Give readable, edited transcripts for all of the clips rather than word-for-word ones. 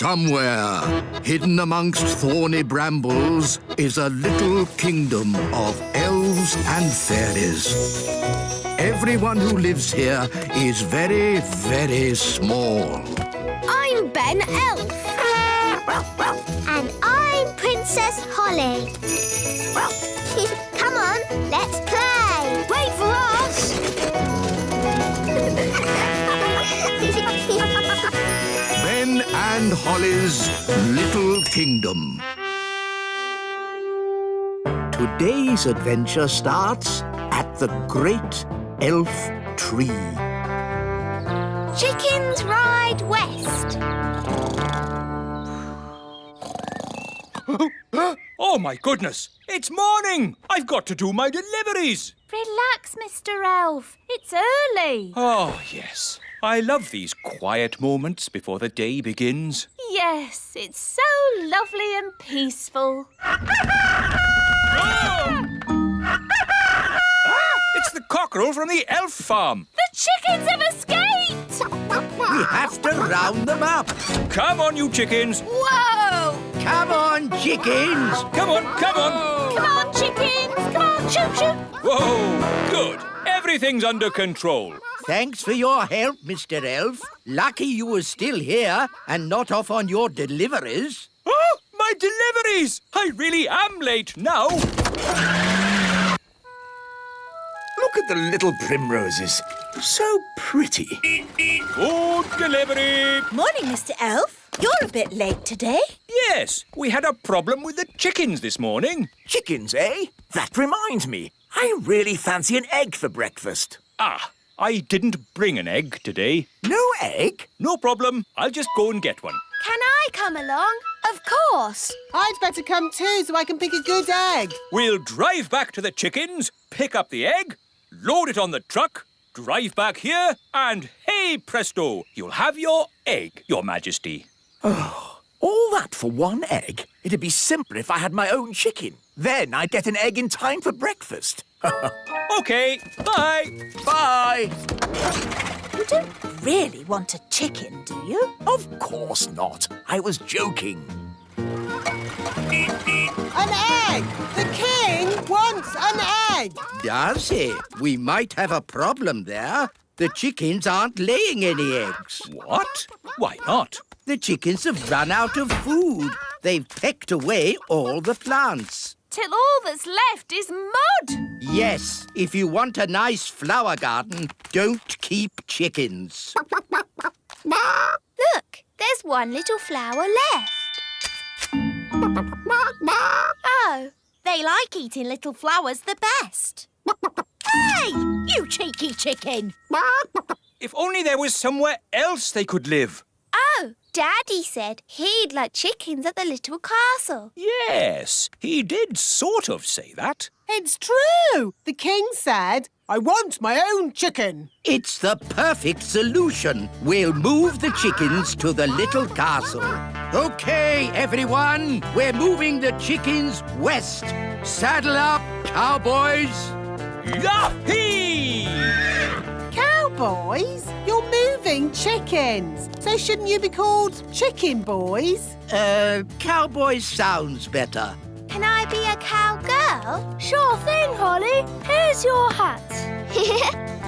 Somewhere, hidden amongst thorny brambles, is a little kingdom of elves and fairies. Everyone who lives here is very, very small. I'm Ben Elf. And I'm Princess Holly. Come on, let's play. Wait for us. Ben and Holly's Little Kingdom. Today's adventure starts at the Great Elf Tree. Chickens ride west. Oh, my goodness! It's morning! I've got to do my deliveries! Relax, Mr. Elf. It's early. Oh, yes. I love these quiet moments before the day begins. Yes, it's so lovely and peaceful. Oh! It's the cockerel from the elf farm. The chickens have escaped! We have to round them up. Come on, you chickens. Whoa! Come on, chickens. Come on, come on. Come on, chickens! Come on, shoot, shoot! Whoa, good. Everything's under control. Thanks for your help, Mr. Elf. Lucky you were still here and not off on your deliveries. Oh, my deliveries! I really am late now. Look at the little primroses. So pretty. Good delivery. Morning, Mr. Elf. You're a bit late today. Yes, we had a problem with the chickens this morning. Chickens, eh? That reminds me. I really fancy an egg for breakfast. Ah, I didn't bring an egg today. No egg? No problem. I'll just go and get one. Can I come along? Of course. I'd better come too so I can pick a good egg. We'll drive back to the chickens, pick up the egg, load it on the truck, drive back here, and hey presto, you'll have your egg, Your Majesty. All that for one egg? It'd be simpler if I had my own chicken. Then I'd get an egg in time for breakfast. OK, bye. Bye. You don't really want a chicken, do you? Of course not. I was joking. An egg! The king wants an egg! Does he? We might have a problem there. The chickens aren't laying any eggs. What? Why not? The chickens have run out of food. They've pecked away all the plants. Till all that's left is mud. Yes, if you want a nice flower garden, don't keep chickens. Look, there's one little flower left. Oh, they like eating little flowers the best. Hey, you cheeky chicken! If only there was somewhere else they could live. Oh, Daddy said he'd like chickens at the little castle. Yes, he did sort of say that. It's true! The king said, I want my own chicken. It's the perfect solution. We'll move the chickens to the little castle. OK, everyone, we're moving the chickens west. Saddle up, cowboys. Yahee! Cowboys? You're moving chickens. So shouldn't you be called chicken boys? Cowboys sounds better. Can I be a cowgirl? Sure thing, Holly. Here's your hat.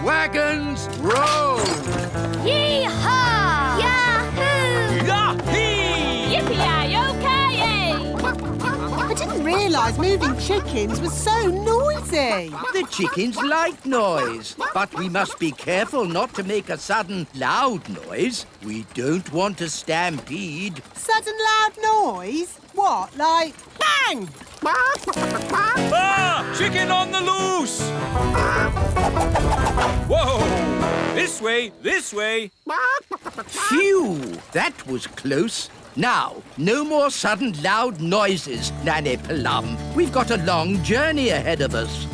Wagons, roll! Yee-haw! Yahoo! Yahee! Yippee-yi-yo-ki-yay! I didn't realise moving chickens was so noisy. The chickens like noise, but we must be careful not to make a sudden loud noise. We don't want a stampede. Sudden loud noise? What, like bang? Ah! Chicken on the loose! Whoa! This way, this way. Phew! That was close. Now, no more sudden loud noises, Nanny Plum. We've got a long journey ahead of us.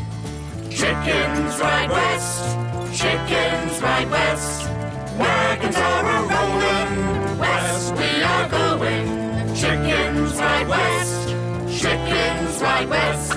Chickens ride west, chickens ride west. Wagons are a-rolling, west we are going. Chickens ride west, chickens ride west.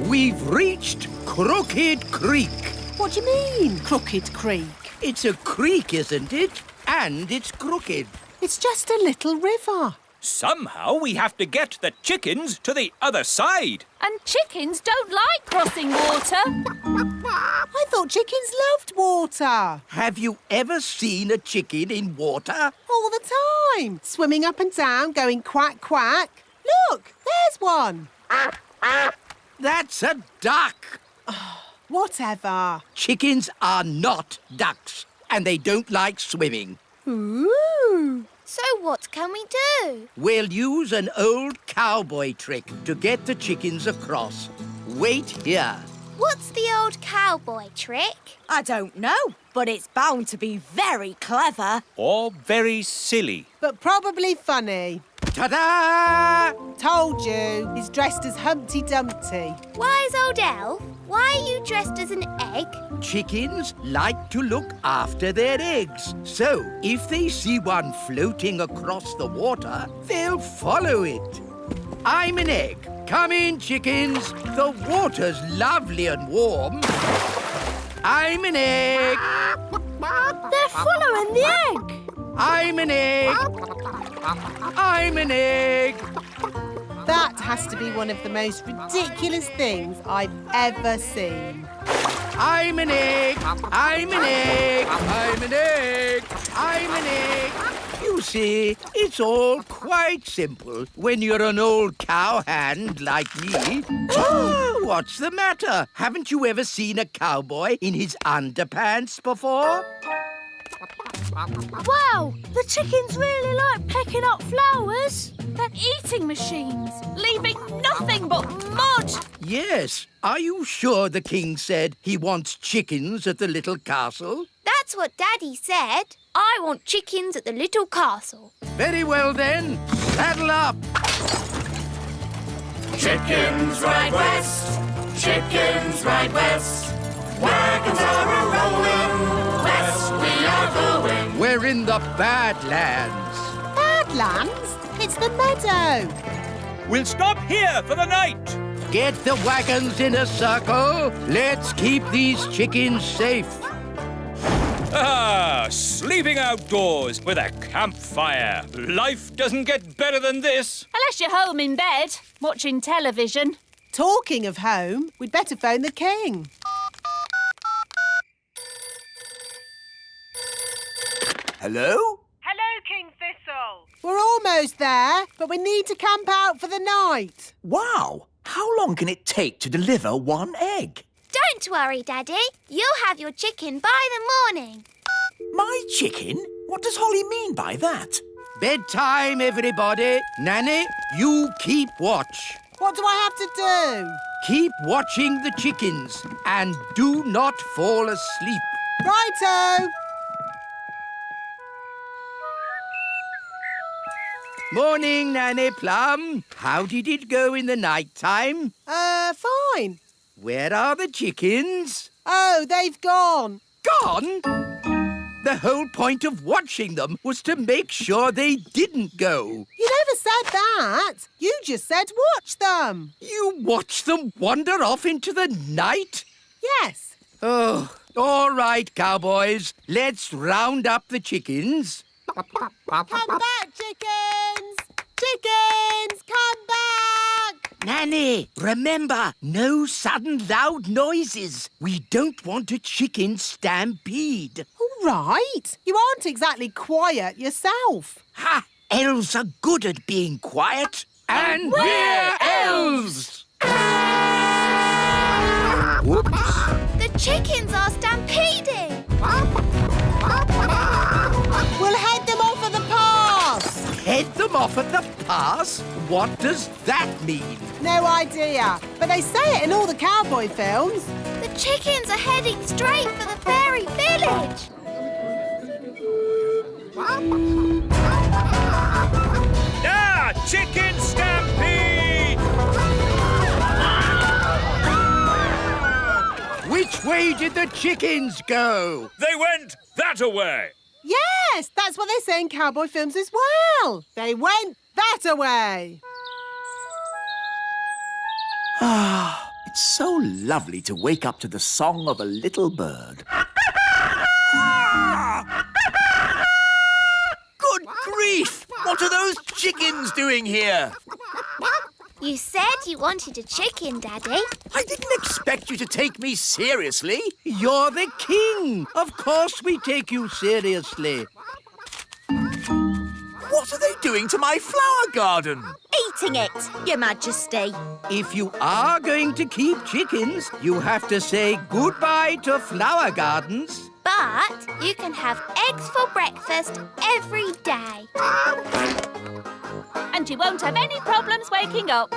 We've reached Crooked Creek. What do you mean, Crooked Creek? It's a creek, isn't it? And it's crooked. It's just a little river. Somehow we have to get the chickens to the other side. And chickens don't like crossing water. I thought chickens loved water. Have you ever seen a chicken in water? All the time. Swimming up and down, going quack, quack. Look, there's one. That's a duck. Whatever. Chickens are not ducks, and they don't like swimming. Ooh. So what can we do? We'll use an old cowboy trick to get the chickens across. Wait here. What's the old cowboy trick? I don't know, but it's bound to be very clever. Or very silly. But probably funny. Ta-da! Told you, he's dressed as Humpty Dumpty. Wise old elf, why are you dressed as an egg? Chickens like to look after their eggs. So, if they see one floating across the water, they'll follow it. I'm an egg. Come in, chickens. The water's lovely and warm. I'm an egg. They're following the egg. I'm an egg. I'm an egg. That has to be one of the most ridiculous things I've ever seen. I'm an egg. I'm an egg. I'm an egg. I'm an egg. You see, it's all quite simple when you're an old cowhand like me. What's the matter? Haven't you ever seen a cowboy in his underpants before? Wow, the chickens really like picking up flowers. They're eating machines, leaving nothing but mud. Yes. Are you sure the king said he wants chickens at the little castle? That's what Daddy said. I want chickens at the little castle. Very well then. Saddle up. Chickens ride west, chickens ride west. Wagons are a-rolling, west we are going. We're in the Badlands. Badlands? It's the meadow. We'll stop here for the night. Get the wagons in a circle. Let's keep these chickens safe. Ah, sleeping outdoors with a campfire. Life doesn't get better than this. Unless you're home in bed, watching television. Talking of home, we'd better phone the king. Hello? Hello, King Thistle. We're almost there, but we need to camp out for the night. Wow. How long can it take to deliver one egg? Don't worry, Daddy. You'll have your chicken by the morning. My chicken? What does Holly mean by that? Bedtime, everybody. Nanny, you keep watch. What do I have to do? Keep watching the chickens and do not fall asleep. Righto. Morning, Nanny Plum. How did it go in the night time? Fine. Where are the chickens? Oh, they've gone. Gone? The whole point of watching them was to make sure they didn't go. You never said that. You just said watch them. You watched them wander off into the night? Yes. Oh, all right, cowboys. Let's round up the chickens. Come back, chickens! Chickens, come back! Nanny, remember, no sudden loud noises. We don't want a chicken stampede. All right. You aren't exactly quiet yourself. Ha! Elves are good at being quiet. And we're elves! Whoops. The chickens are stampeding. We'll head them off at the pass. Head them off at the pass? What does that mean? No idea. But they say it in all the cowboy films. The chickens are heading straight for the fairy village. Ah, chicken stampede! Which way did the chickens go? They went that-a-way. Yes, that's what they say in cowboy films as well. They went that-a-way. Ah, it's so lovely to wake up to the song of a little bird. Good grief! What are those chickens doing here? You said you wanted a chicken, Daddy. I didn't expect you to take me seriously. You're the king. Of course we take you seriously. What are they doing to my flower garden? Eating it, Your Majesty. If you are going to keep chickens, you have to say goodbye to flower gardens. But you can have eggs for breakfast every day. And you won't have any problems waking up.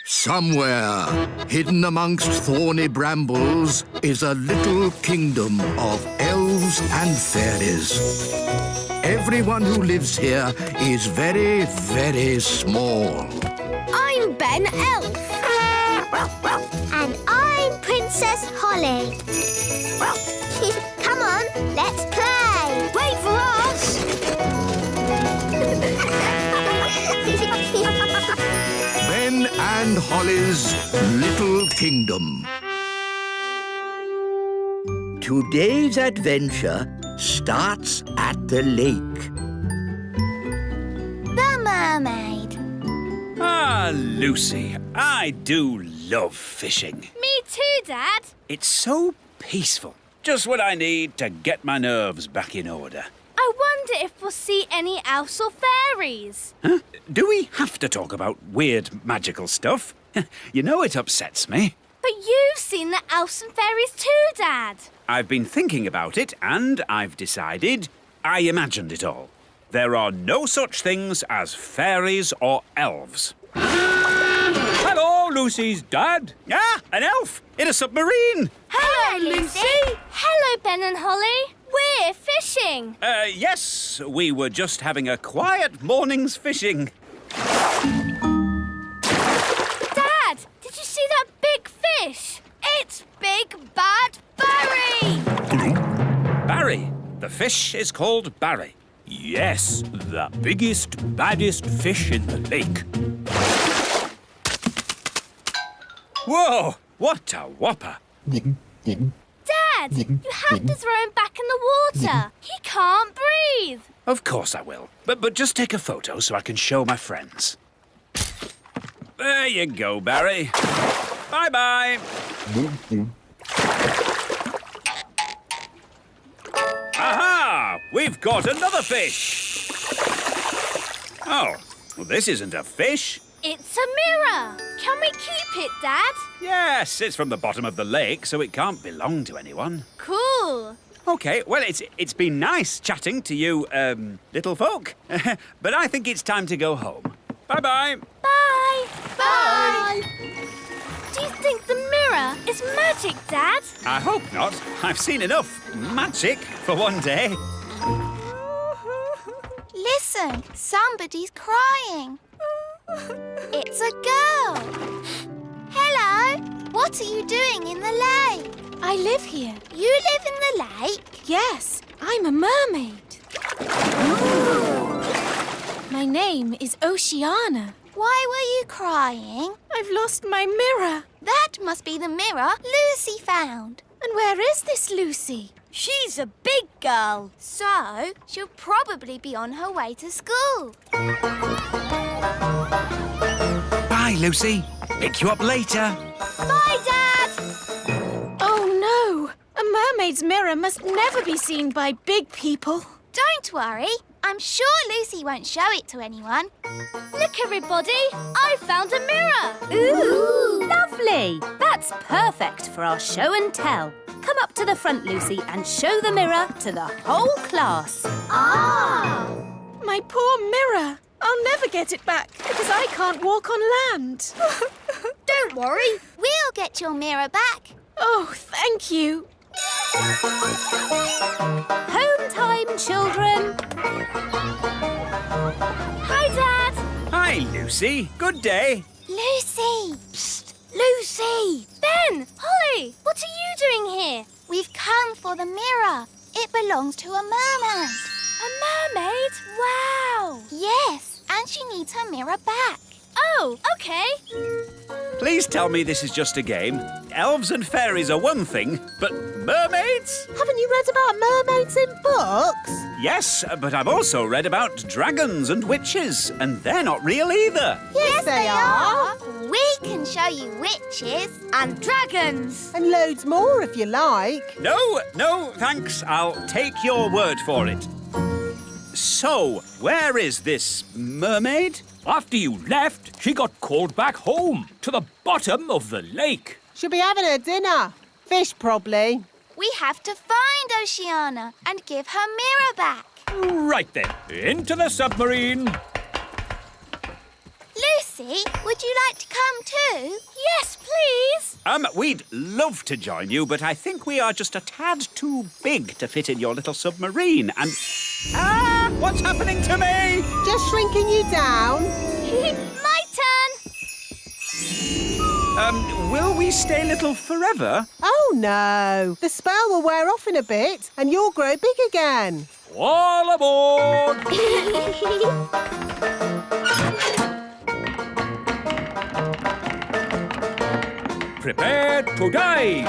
Somewhere, hidden amongst thorny brambles, is a little kingdom of elves and fairies. Everyone who lives here is very, very small. I'm Ben Elf. And I'm Princess Holly. Come on, let's play. Wait for us. Ben and Holly's Little Kingdom. Today's adventure starts at the lake. The mermaid. Ah, Lucy, I do love fishing. Me too, Dad. It's so peaceful. Just what I need to get my nerves back in order. I wonder if we'll see any elves or fairies. Huh? Do we have to talk about weird magical stuff? You know it upsets me. But you've seen the elves and fairies too, Dad. I've been thinking about it and I've decided I imagined it all. There are no such things as fairies or elves. Hello, Lucy's dad. Ah, an elf in a submarine. Hello, Lucy. Hello, Ben and Holly. We're fishing. Yes, we were just having a quiet morning's fishing. Dad, did you see that big fish? It's Big Bad Barry. Barry. The fish is called Barry. Yes, the biggest, baddest fish in the lake. Whoa, what a whopper. Dad, you have to throw him back in the water. He can't breathe. Of course I will. But just take a photo so I can show my friends. There you go, Barry. Bye-bye. Aha! We've caught another fish. Oh, well, this isn't a fish. It's a mirror. Can we keep it, Dad? Yes, it's from the bottom of the lake, so it can't belong to anyone. Cool. OK, well, it's been nice chatting to you, little folk. But I think it's time to go home. Bye-bye. Bye. Bye. Do you think the mirror is magic, Dad? I hope not. I've seen enough magic for one day. Listen, somebody's crying. It's a girl. Hello. What are you doing in the lake? I live here. You live in the lake? Yes, I'm a mermaid. My name is Oceana. Why were you crying? I've lost my mirror. That must be the mirror Lucy found. And where is this Lucy? She's a big girl. So, she'll probably be on her way to school. Bye, Lucy. Pick you up later. Bye, Dad! Oh, no. A mermaid's mirror must never be seen by big people. Don't worry. I'm sure Lucy won't show it to anyone. Look, everybody. I found a mirror. Ooh, lovely. That's perfect for our show and tell. Come up to the front, Lucy, and show the mirror to the whole class. Ah! My poor mirror. I'll never get it back because I can't walk on land. Don't worry. We'll get your mirror back. Oh, thank you. Home time, children. Hi, Dad. Hi, Lucy. Good day. Lucy! Psst! Lucy! Ben, Holly, what are you doing here? We've come for the mirror. It belongs to a mermaid. A mermaid? Wow. Yes, and she needs her mirror back. Oh, OK. Please tell me this is just a game. Elves and fairies are one thing, but mermaids? Haven't you read about mermaids in books? Yes, but I've also read about dragons and witches, and they're not real either. Yes, they are. We can show you witches. And dragons. And loads more if you like. No, thanks. I'll take your word for it. So, where is this mermaid? After you left, she got called back home to the bottom of the lake. She'll be having her dinner. Fish, probably. We have to find Oceana and give her mirror back. Right then, into the submarine. Lucy, would you like to come too? Yes, please. We'd love to join you, but I think we are just a tad too big to fit in your little submarine, and... what's happening to me? Just shrinking you down. My turn. Will we stay little forever? Oh, no. The spell will wear off in a bit and you'll grow big again. All aboard! Prepare to dive!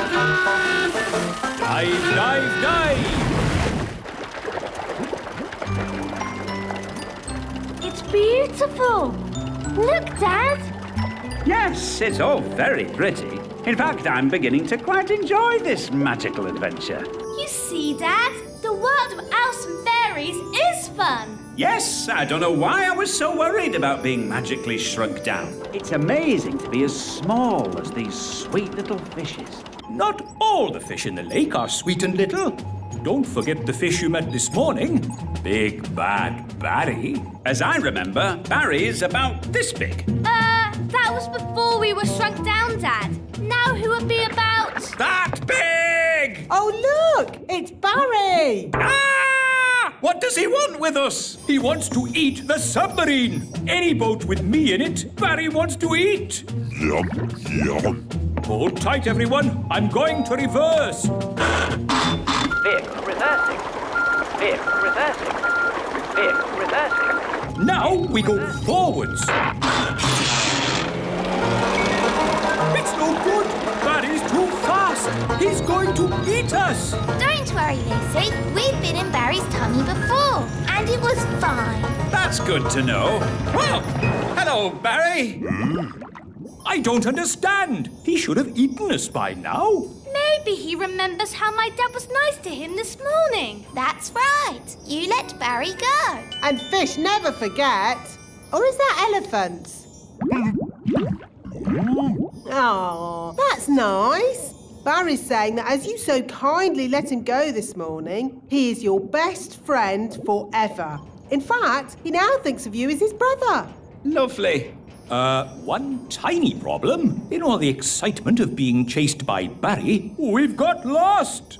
Dive, dive, dive! It's beautiful. Look, Dad. Yes, it's all very pretty. In fact, I'm beginning to quite enjoy this magical adventure. You see, Dad, the world of elves and fairies is fun. Yes, I don't know why I was so worried about being magically shrunk down. It's amazing to be as small as these sweet little fishes. Not all the fish in the lake are sweet and little. Don't forget the fish you met this morning. Big Bad Barry. As I remember, Barry's about this big. That was before we were shrunk down, Dad. Now who would be about... That big! Oh, look! It's Barry! Ah! What does he want with us? He wants to eat the submarine. Any boat with me in it, Barry wants to eat. Yum, yum. Hold tight, everyone. I'm going to reverse. Vehicle reversing. Vehicle reversing. Vehicle reversing. Now we go forwards. It's no good. Barry's too fast. He's going to eat us. Don't worry, Lucy. We've been in Barry's tummy before, and it was fine. That's good to know. Oh, hello, Barry. I don't understand. He should have eaten us by now. Maybe he remembers how my dad was nice to him this morning. That's right. You let Barry go. And fish never forget. Or is that elephants? Oh, that's nice. Barry's saying that as you so kindly let him go this morning, he is your best friend forever. In fact, he now thinks of you as his brother. Lovely. One tiny problem. In all the excitement of being chased by Barry, we've got lost.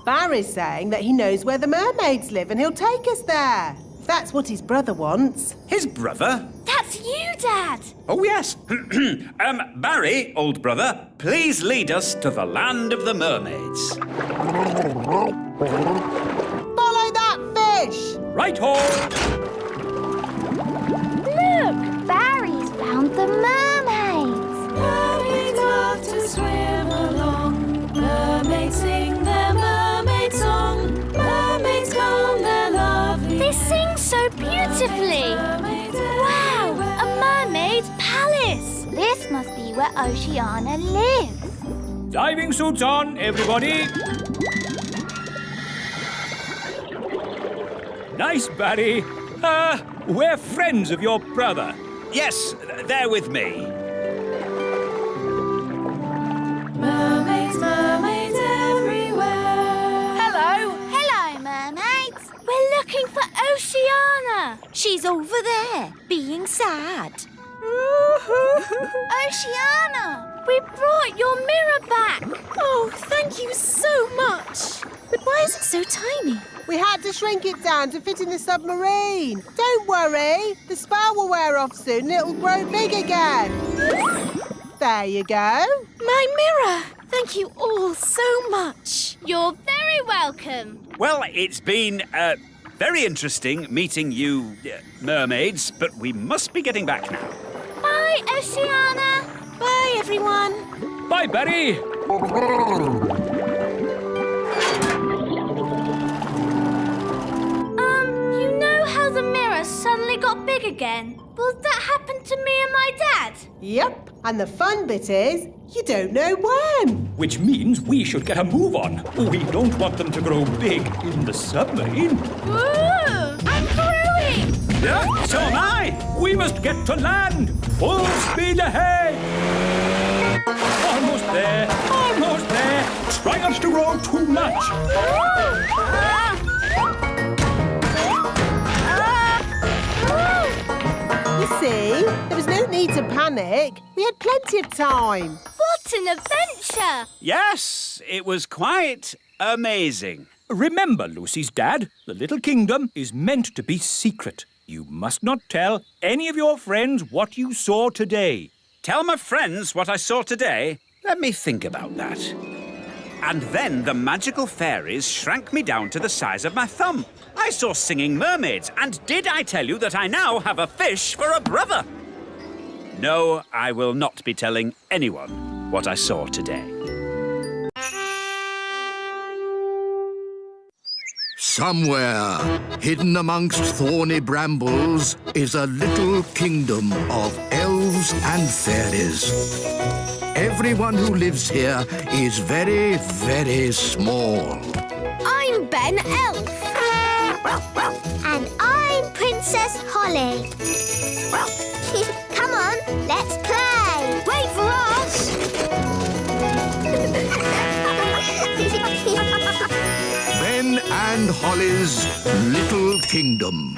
Barry's saying that he knows where the mermaids live and he'll take us there. If that's what his brother wants. His brother? That's you, Dad. Oh, yes. Barry, old brother, please lead us to the land of the mermaids. Follow that fish! Right-ho! Look, Barry's found the mermaids. Mermaids love to swim along. Mermaids sing their mermaid song. Mermaids come, they're lovely. They sing so beautifully. Wow, a mermaid palace. This must be where Oceana lives. Diving suits on, everybody. Nice, Barry. We're friends of your brother. Yes, they're with me. Mermaids, mermaids everywhere. Hello. Hello, mermaids. We're looking for Oceana. She's over there, being sad. Oceana! We brought your mirror back. Oh, thank you so much. But why is it so tiny? We had to shrink it down to fit in the submarine. Don't worry. The spell will wear off soon and it'll grow big again. There you go. My mirror. Thank you all so much. You're very welcome. Well, it's been, very interesting meeting you, mermaids, but we must be getting back now. Bye, Oceana. Bye, everyone. Bye, Berry. You know how the mirror suddenly got big again? Well, that happened to me and my dad. Yep, and the fun bit is, you don't know when. Which means we should get a move on. We don't want them to grow big in the submarine. Ooh, I'm growing. Yeah, so am I. We must get to land. Full speed ahead. Almost there. Almost there. Try not to grow too much. You see, there was no need to panic. We had plenty of time. What an adventure. Yes, it was quite amazing. Remember, Lucy's dad, the little kingdom is meant to be secret. You must not tell any of your friends what you saw today. Tell my friends what I saw today? Let me think about that. And then the magical fairies shrank me down to the size of my thumb. I saw singing mermaids, and did I tell you that I now have a fish for a brother? No, I will not be telling anyone what I saw today. Somewhere, hidden amongst thorny brambles, is a little kingdom of elves and fairies. Everyone who lives here is very, very small. I'm Ben Elf. And I'm Princess Holly. Come on, let's play. Wait for us. Ben and Holly's Little Kingdom.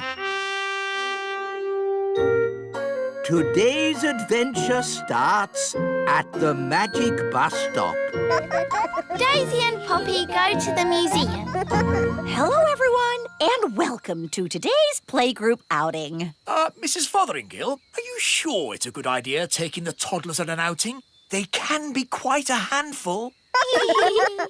Today's adventure starts at the magic bus stop. Daisy and Poppy go to the museum. Hello, everyone, and welcome to today's playgroup outing. Mrs. Fotheringill, are you sure it's a good idea taking the toddlers on an outing? They can be quite a handful.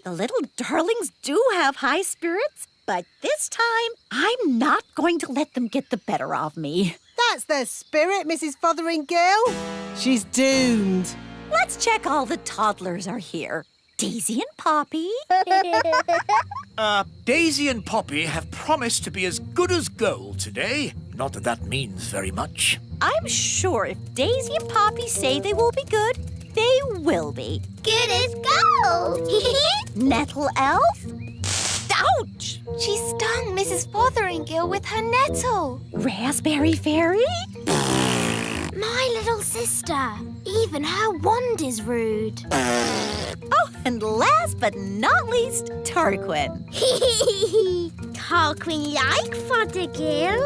The little darlings do have high spirits, but this time I'm not going to let them get the better of me. That's their spirit, Mrs. Fotheringill. She's doomed. Let's check all the toddlers are here. Daisy and Poppy. Daisy and Poppy have promised to be as good as gold today. Not that that means very much. I'm sure if Daisy and Poppy say they will be good, they will be. Good as gold. Nettle Elf? Ouch! She stung Mrs. Fotheringill with her nettle. Raspberry Fairy? My little sister. Even her wand is rude. Oh, and last but not least, Tarquin. Tarquin like Fothergill.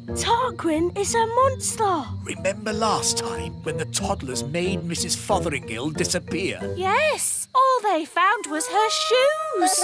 Tarquin is a monster. Remember last time when the toddlers made Mrs. Fotheringill disappear? Yes, all they found was her shoes.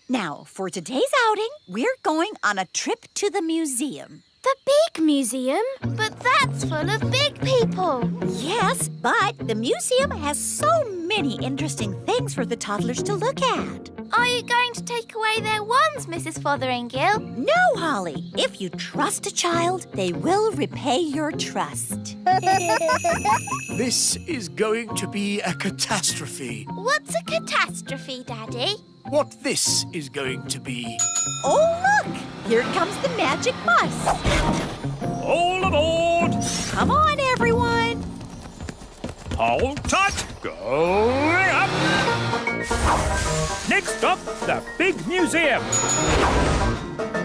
Now, for today's outing, we're going on a trip to the museum. The big museum? But that's full of big people. Yes, but the museum has so many interesting things for the toddlers to look at. Are you going to take away their wands, Mrs. Fotheringill? No, Holly. If you trust a child, they will repay your trust. This is going to be a catastrophe. What's a catastrophe, Daddy? What this is going to be. Oh, look! Here comes the magic bus. All aboard! Come on, everyone. Hold tight! Going up! Next stop, the big museum.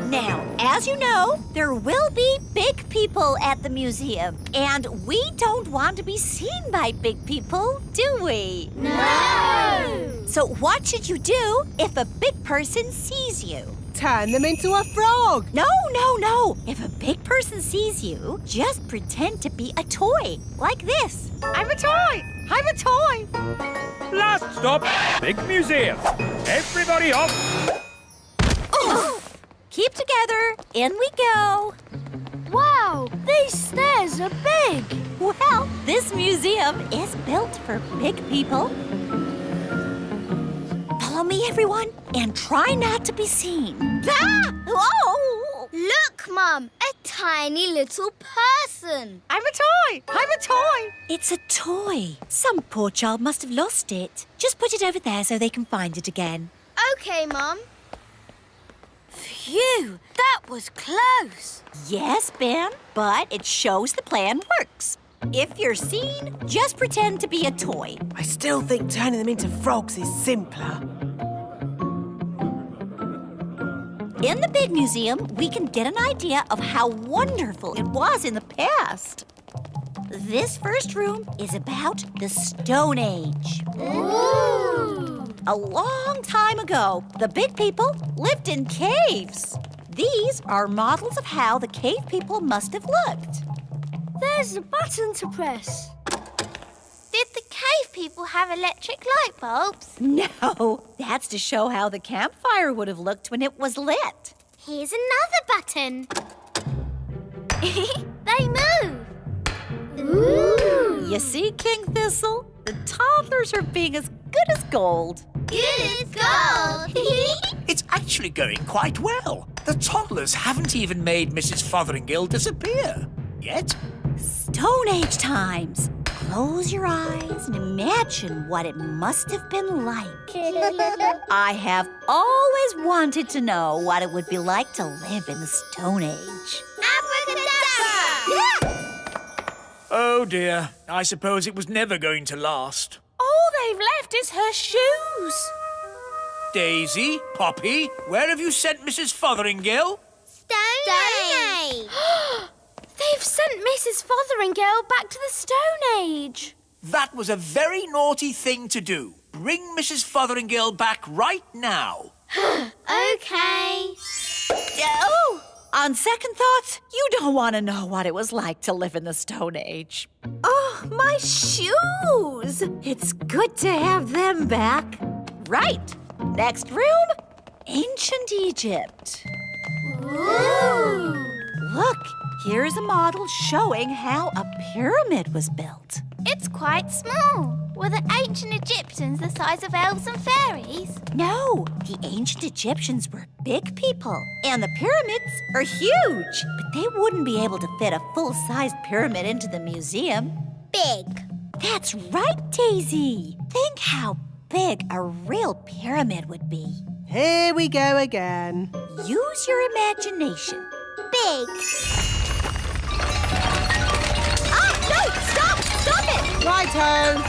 Now, as you know, there will be big people at the museum. And we don't want to be seen by big people, do we? No! So what should you do if a big person sees you? Turn them into a frog. No, no, no. If a big person sees you, just pretend to be a toy, like this. I'm a toy. I'm a toy. Last stop, big museum. Everybody off. Oh. Keep together. In we go. Wow, these stairs are big. Well, this museum is built for big people. Follow me, everyone, and try not to be seen. Ah! Oh! Look, Mum, a tiny little person. I'm a toy! I'm a toy! It's a toy. Some poor child must have lost it. Just put it over there so they can find it again. OK, Mum. Phew! That was close. Yes, Ben, but it shows the plan works. If you're seen, just pretend to be a toy. I still think turning them into frogs is simpler. In the big museum, we can get an idea of how wonderful it was in the past. This first room is about the Stone Age. Ooh! A long time ago, the big people lived in caves. These are models of how the cave people must have looked. There's a button to press. Did the cave people have electric light bulbs? No, that's to show how the campfire would have looked when it was lit. Here's another button. They move. Ooh! You see, King Thistle? The toddlers are being as good as gold. Good as gold. It's actually going quite well. The toddlers haven't even made Mrs. Fotheringill disappear. Yet. Stone Age times. Close your eyes and imagine what it must have been like. I have always wanted to know what it would be like to live in the Stone Age. Abracadabra! Oh dear, I suppose it was never going to last. All they've left is her shoes. Daisy, Poppy, where have you sent Mrs. Fotheringill? Stone Age. They've sent Mrs. Fotheringill back to the Stone Age. That was a very naughty thing to do. Bring Mrs. Fotheringill back right now. OK. Oh! On second thoughts, you don't want to know what it was like to live in the Stone Age. Oh, my shoes! It's good to have them back. Right. Next room, Ancient Egypt. Ooh! Look, here's a model showing how a pyramid was built. It's quite small. Were the ancient Egyptians the size of elves and fairies? No, the ancient Egyptians were big people, and the pyramids are huge. But they wouldn't be able to fit a full-sized pyramid into the museum. Big. That's right, Daisy. Think how big a real pyramid would be. Here we go again. Use your imagination. Big. No! Stop! Stop it! Righto.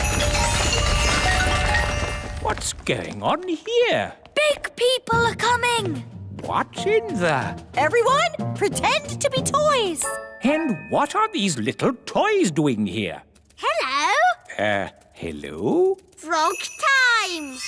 What's going on here? Big people are coming. What's in there? Everyone, pretend to be toys. And what are these little toys doing here? Hello. Hello? Frog time.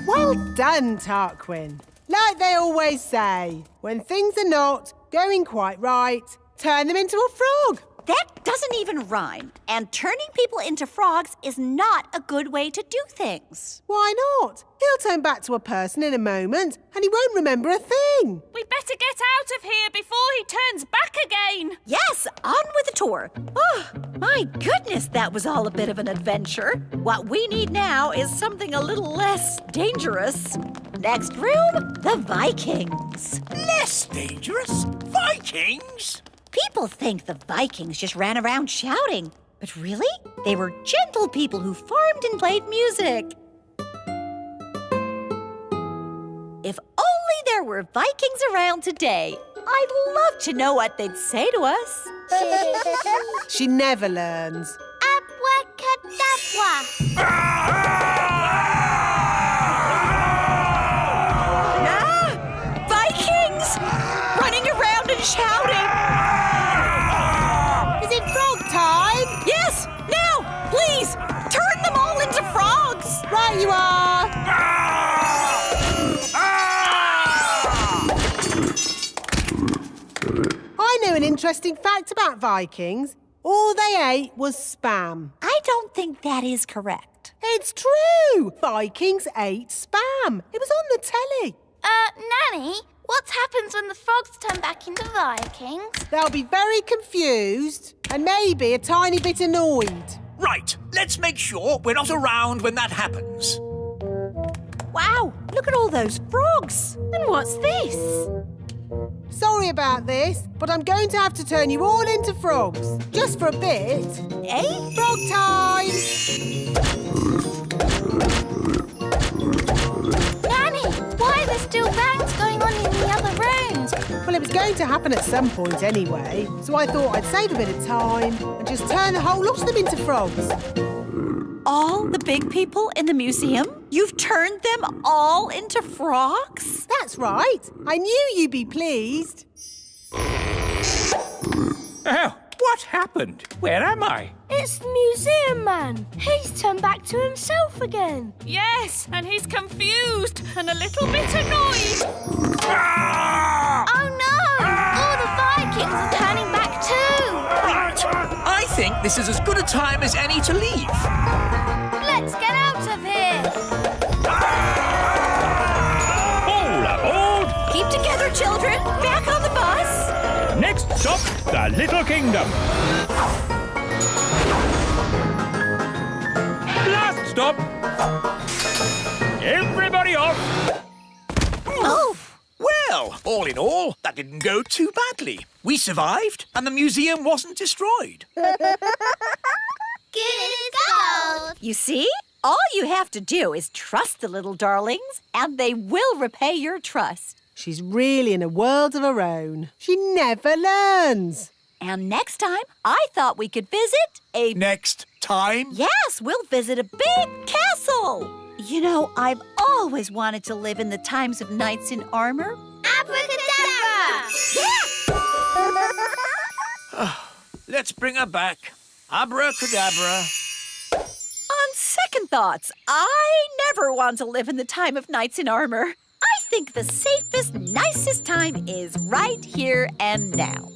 Well done, Tarquin. Like they always say, when things are not going quite right, turn them into a frog. That doesn't even rhyme. And turning people into frogs is not a good way to do things. Why not? He'll turn back to a person in a moment and he won't remember a thing. We better get out of here before he turns back again. Yes, on with the tour. Oh, my goodness, that was all a bit of an adventure. What we need now is something a little less dangerous. Next room, the Vikings. Less dangerous? Vikings? People think the Vikings just ran around shouting. But really, they were gentle people who farmed and played music. If only there were Vikings around today. I'd love to know what they'd say to us. She never learns. Abracadabra. Vikings! Running around and shouting. Is it frog time? Yes, now, please, turn them all into frogs. Right you are. I know an interesting fact about Vikings. All they ate was spam. I don't think that is correct. It's true. Vikings ate spam. It was on the telly. Nanny, what happens when the frogs turn back into Vikings? They'll be very confused and maybe a tiny bit annoyed. Right, let's make sure we're not around when that happens. Wow, look at all those frogs. And what's this? Sorry about this, but I'm going to have to turn you all into frogs. Just for a bit. Eh? Frog time! Nanny, why are there still bangs going on in the other rooms? Well, it was going to happen at some point anyway, so I thought I'd save a bit of time and just turn the whole lot of them into frogs. All the big people in the museum? You've turned them all into frogs? That's right. I knew you'd be pleased. Oh, what happened? Where am I? It's the museum man. He's turned back to himself again. Yes, and he's confused and a little bit annoyed. Oh no! All the Vikings are turning back too! Right. I think this is as good a time as any to leave. Let's get out of here! All aboard! Keep together, children. Back on the bus. Next stop, the Little Kingdom. Last stop. Everybody off. Oh. Well, all in all, that didn't go too badly. We survived, and the museum wasn't destroyed. Good as gold! You see? All you have to do is trust the little darlings, and they will repay your trust. She's really in a world of her own. She never learns. And next time, I thought we could visit a... Next time? Yes, we'll visit a big castle. You know, I've always wanted to live in the times of knights in armor. Abracadabra! Let's bring her back. Abracadabra. On second thoughts, I never want to live in the time of knights in armor. I think the safest, nicest time is right here and now.